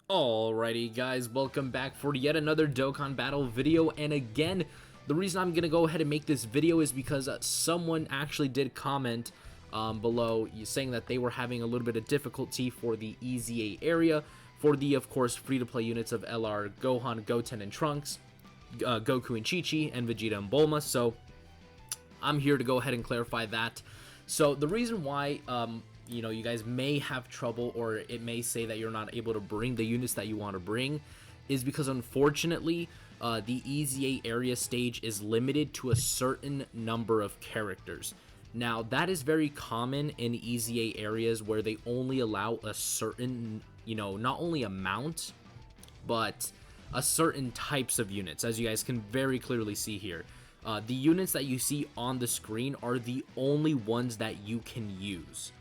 Alrighty guys, welcome back for yet another Dokkan battle video, and again, the reason I'm gonna go ahead and make this video is because someone actually did comment below saying that they were having a little bit of difficulty for the EZA area for the, of course, free-to-play units of LR, Gohan, Goten, and Trunks, Goku and Chi-Chi, and Vegeta and Bulma. So I'm here to go ahead and clarify that. So the reason why you guys may have trouble, or it may say that you're not able to bring the units that you want to bring, is because unfortunately the EZA area stage is limited to a certain number of characters. Now that is very common in EZA areas where they only allow a certain, not only amount, but a certain types of units, as you guys can very clearly see here. The units that you see on the screen are the only ones that you can use.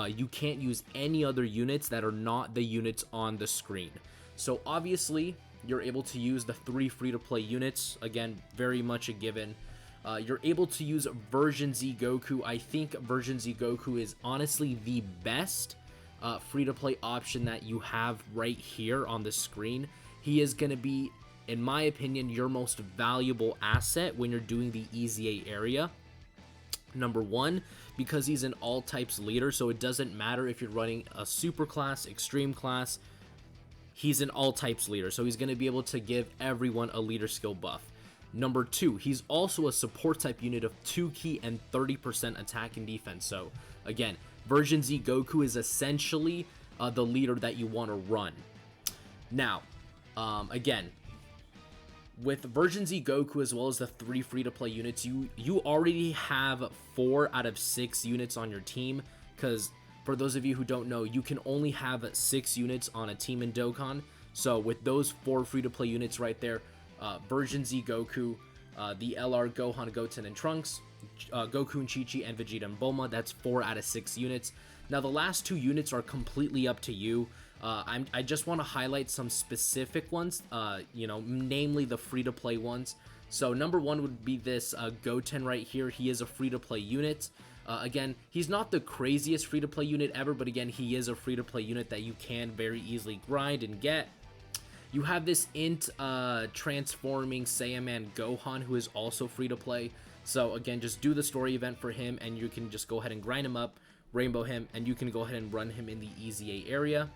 You can't use any other units that are not the units on the screen. So obviously, you're able to use the 3 free-to-play units. Again, very much a given. You're able to use Version Z Goku. I think Version Z Goku is honestly the best free-to-play option that you have right here on the screen. He is going to be, in my opinion, your most valuable asset when you're doing the EZA area. Number one, because he's an all types leader, so it doesn't matter if you're running a super class, extreme class, he's an all types leader, so he's going to be able to give everyone a leader skill buff. Number two, he's also a support type unit of 2 ki and 30% attack and defense. So again, Version Z Goku is essentially the leader that you want to run. Now, again, with Version Z Goku as well as the 3 free-to-play units, you already have 4 out of 6 units on your team, because for those of you who don't know, you can only have 6 units on a team in Dokkan. So with those 4 free-to-play units right there, Version Z Goku, the LR, Gohan, Goten, and Trunks, Goku and Chi-Chi, and Vegeta and Bulma, that's 4 out of 6 units. Now the last 2 units are completely up to you. I just want to highlight some specific ones, namely the free-to-play ones. So number one would be this Goten right here. He is a free-to-play unit. Again, he's not the craziest free-to-play unit ever, but again, he is a free-to-play unit that you can very easily grind and get. You have this int transforming Saiyaman Gohan, who is also free-to-play. So again, just do the story event for him, and you can just go ahead and grind him up, rainbow him, and you can go ahead and run him in the EZA area.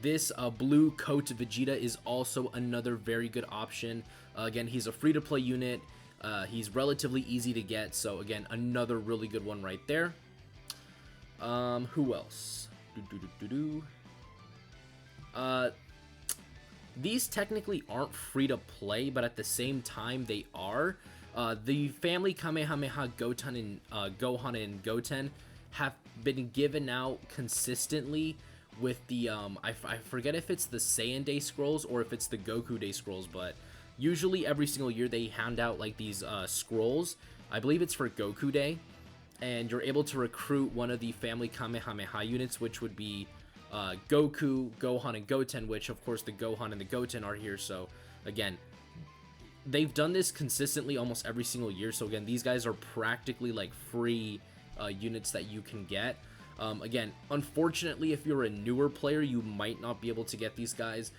This blue coat Vegeta is also another very good option. Again, he's a free-to-play unit. He's relatively easy to get, so again, another really good one right there. Who else? These technically aren't free-to-play, but at the same time, they are. The family Kamehameha Goten and Gohan and Goten have been given out consistently with the I forget if it's the Saiyan Day scrolls or if it's the Goku Day scrolls, but usually every single year they hand out like these scrolls. I believe it's for Goku Day, and you're able to recruit one of the family Kamehameha units, which would be Goku, Gohan, and Goten, which of course the Gohan and the Goten are here. So again, they've done this consistently almost every single year. So again, these guys are practically like free units that you can get. Again, unfortunately, if you're a newer player, you might not be able to get these guys.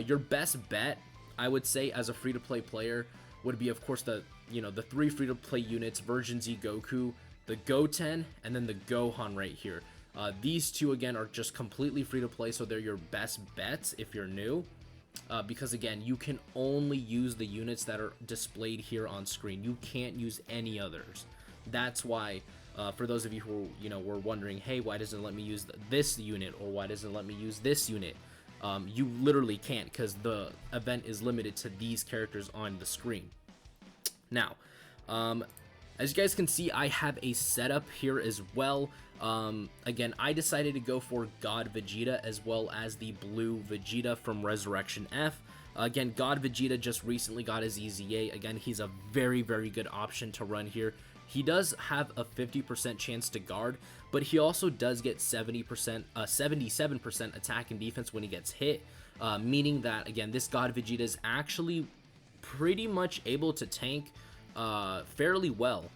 Your best bet, I would say, as a free-to-play player, would be, of course, the 3 free-to-play units: Version Z Goku, the Goten, and then the Gohan right here. These two, again, are just completely free-to-play, so they're your best bets if you're new. Because again, you can only use the units that are displayed here on screen. You can't use any others. That's why, for those of you who were wondering, hey, why doesn't it let me use this unit, or why doesn't it let me use this unit? You literally can't, because the event is limited to these characters on the screen. Now, as you guys can see, I have a setup here as well. Again, I decided to go for God Vegeta as well as the blue Vegeta from Resurrection F. Again, God Vegeta just recently got his EZA. Again, he's a very, very good option to run here. He does have a 50% chance to guard, but he also does get 77% attack and defense when he gets hit, meaning that, again, this God Vegeta is actually pretty much able to tank fairly well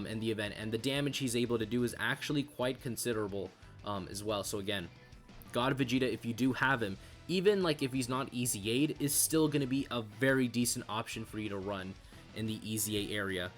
in the event, and the damage he's able to do is actually quite considerable as well. So again, God Vegeta, if you do have him, even like if he's not Easy Aid, is still going to be a very decent option for you to run in the Easy A area.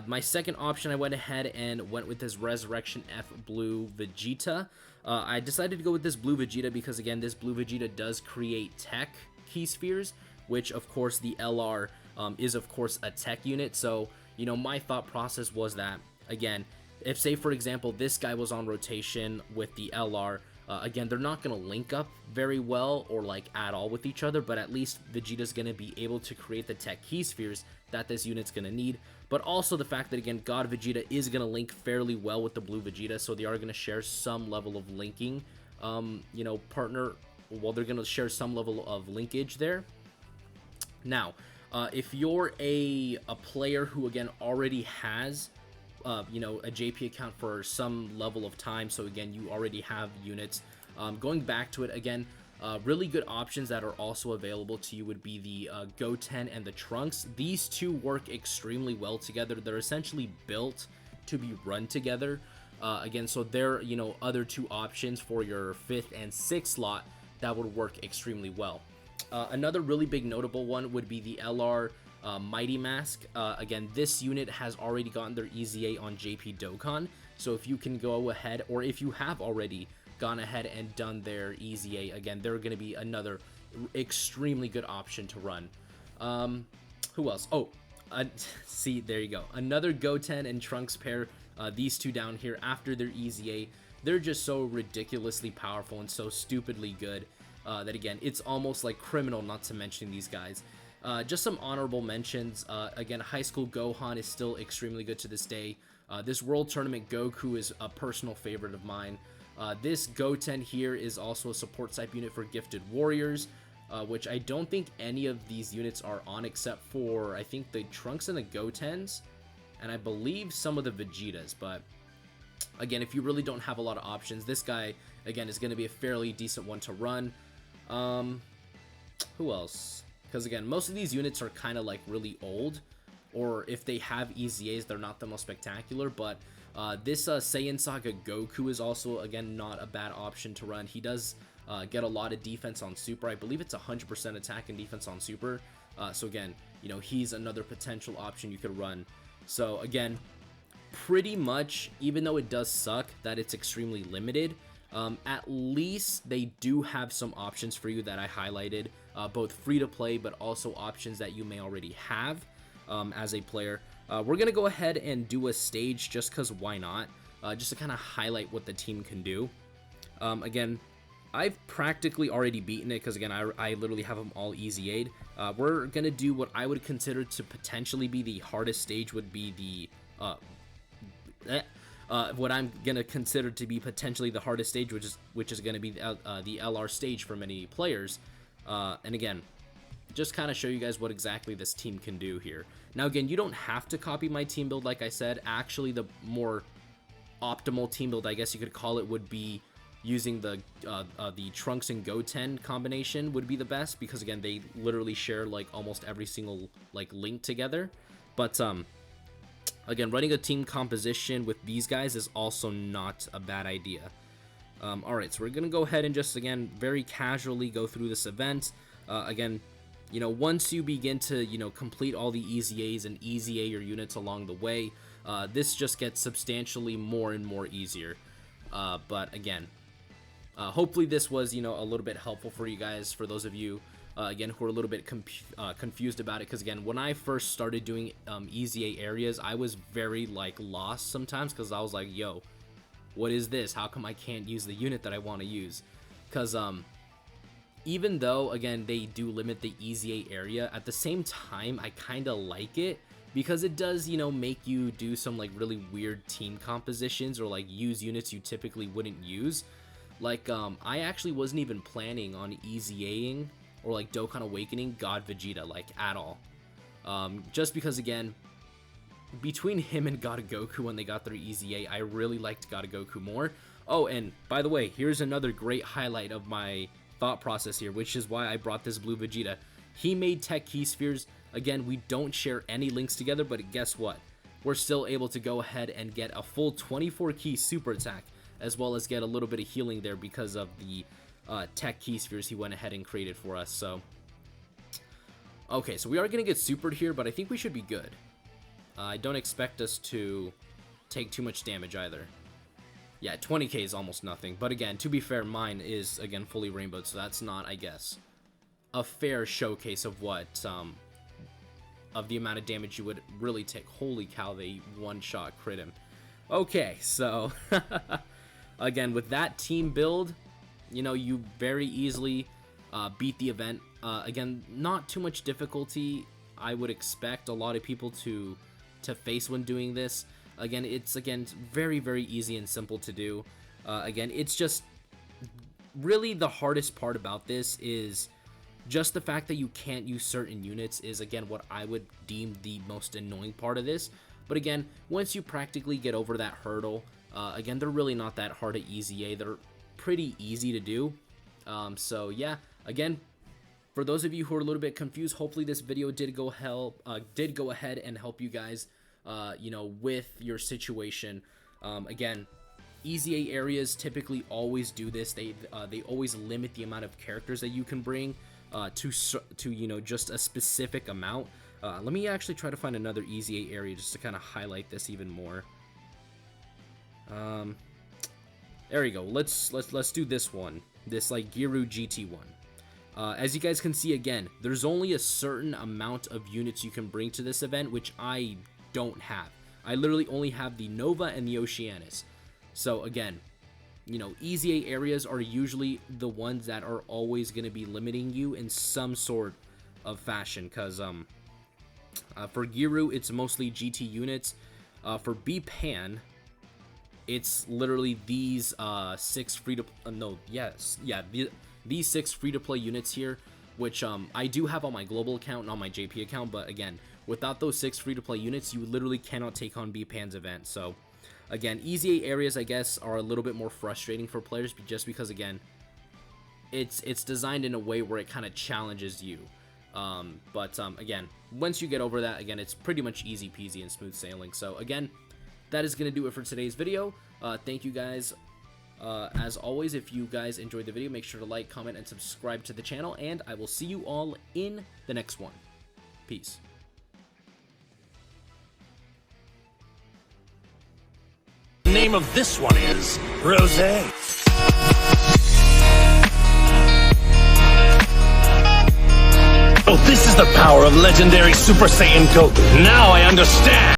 My second option, I went ahead and went with this Resurrection F Blue Vegeta. I decided to go with this Blue Vegeta because, again, this Blue Vegeta does create tech key spheres, which, of course, the LR is, of course, a tech unit. So, you know, my thought process was that, again, if, say, for example, this guy was on rotation with the LR, again, they're not going to link up very well or, like, at all with each other, but at least Vegeta's going to be able to create the tech key spheres that this unit's going to need. But also the fact that, again, God Vegeta is going to link fairly well with the Blue Vegeta, so they are going to share some level of linking, you know, partner. Well, they're going to share some level of linkage there. Now, if you're a player who, again, already has, you know, a JP account for some level of time, so, again, you already have units, going back to it, again, really good options that are also available to you would be the Goten and the Trunks. These two work extremely well together. They're essentially built to be run together. Again, so they're, you know, other two options for your 5th and 6th slot that would work extremely well. Another really big notable one would be the LR Mighty Mask. Again, this unit has already gotten their Easy A on JP Dokkan, so if you can go ahead, or if you have already gone ahead and done their Easy A, again, they're going to be another extremely good option to run. Who else? Oh, see, there you go. Another Goten and Trunks pair. These two down here after their Easy A, they're just so ridiculously powerful and so stupidly good that, again, it's almost like criminal not to mention these guys. Just some honorable mentions. Again, High School Gohan is still extremely good to this day. This World Tournament Goku is a personal favorite of mine. This Goten here is also a support type unit for Gifted Warriors, which I don't think any of these units are on except for, I think, the Trunks and the Gotens, and I believe some of the Vegetas. But again, if you really don't have a lot of options, this guy, again, is going to be a fairly decent one to run. Who else? Because, again, most of these units are kind of like really old, or if they have Easy A's, they're not the most spectacular, but this Saiyan Saga Goku is also, again, not a bad option to run. He does get a lot of defense on Super. I believe it's 100% attack and defense on Super. So, again, you know, he's another potential option you could run. So, again, pretty much, even though it does suck that it's extremely limited, at least they do have some options for you that I highlighted, both free to play, but also options that you may already have as a player. We're going to go ahead and do a stage just because why not? Just to kind of highlight what the team can do. Again, I've practically already beaten it because, again, I literally have them all Easy Aid. We're going to do what I would consider to potentially be the hardest stage would be the... what I'm going to consider to be potentially the hardest stage, which is going to be the LR stage for many players. And again, just kind of show you guys what exactly this team can do here. Now, again, you don't have to copy my team build, like I said. Actually, the more optimal team build, I guess you could call it, would be using the Trunks and Goten combination would be the best, because, again, they literally share, like, almost every single, like, link together. But, again, running a team composition with these guys is also not a bad idea. Alright, so we're going to go ahead and just, again, very casually go through this event. Again, you know, once you begin to, you know, complete all the Easy A's and Easy A your units along the way, this just gets substantially more and more easier. But again, hopefully this was, you know, a little bit helpful for you guys, for those of you, again, who are a little bit confused about it. Because, again, when I first started doing Easy A areas, I was very, like, lost sometimes, because I was like, yo, what is this? How come I can't use the unit that I want to use? Because, even though, again, they do limit the Easy A area, at the same time, I kind of like it, because it does, you know, make you do some, like, really weird team compositions, or, like, use units you typically wouldn't use. Like, I actually wasn't even planning on Easy A-ing, or, like, Dokkan Awakening God Vegeta, like, at all. Just because, again, between him and God Goku when they got their Easy A, I really liked God Goku more. Oh, and, by the way, here's another great highlight of my thought process here, which is why I brought this Blue Vegeta. He made tech key spheres. Again, we don't share any links together, but guess what? We're still able to go ahead and get a full 24 key super attack, as well as get a little bit of healing there because of the tech key spheres he went ahead and created for us. So okay, so we are gonna get supered here, but I think we should be good. I don't expect us to take too much damage either. Yeah, 20k is almost nothing, but again, to be fair, mine is again fully rainbowed, so that's not, I guess, a fair showcase of what of the amount of damage you would really take. Holy cow, they one-shot crit him. Okay, so again, with that team build, you know, you very easily beat the event. Again, not too much difficulty I would expect a lot of people to face when doing this. Again, it's very, very easy and simple to do. Again, it's just really the hardest part about this is just the fact that you can't use certain units is, again, what I would deem the most annoying part of this. But again, once you practically get over that hurdle, again, they're really not that hard at EZA. They're pretty easy to do. So yeah, again, for those of you who are a little bit confused, hopefully this video did go ahead and help you guys, you know, with your situation. Again, EZA areas typically always do this. They always limit the amount of characters that you can bring to you know, just a specific amount. Let me actually try to find another EZA area just to kind of highlight this even more. There we go. Let's do this one. This like Giru GT one. As you guys can see, again, there's only a certain amount of units you can bring to this event, which I don't have. I literally only have the Nova and the Oceanus. So again, you know, EZA areas are usually the ones that are always going to be limiting you in some sort of fashion, because for Giru, it's mostly GT units. For B-Pan, it's literally these these 6 free-to-play units here, which I do have on my global account and on my JP account, but again, without those 6 free-to-play units, you literally cannot take on B-Pan's event. So again, EZA areas, I guess, are a little bit more frustrating for players just because, again, it's designed in a way where it kind of challenges you. Again, once you get over that, again, it's pretty much easy peasy and smooth sailing. So again, that is going to do it for today's video. Thank you guys. As always, if you guys enjoyed the video, make sure to like, comment, and subscribe to the channel, and I will see you all in the next one. Peace. The name of this one is Rosé. Oh, this is the power of legendary Super Saiyan Goku. Now I understand.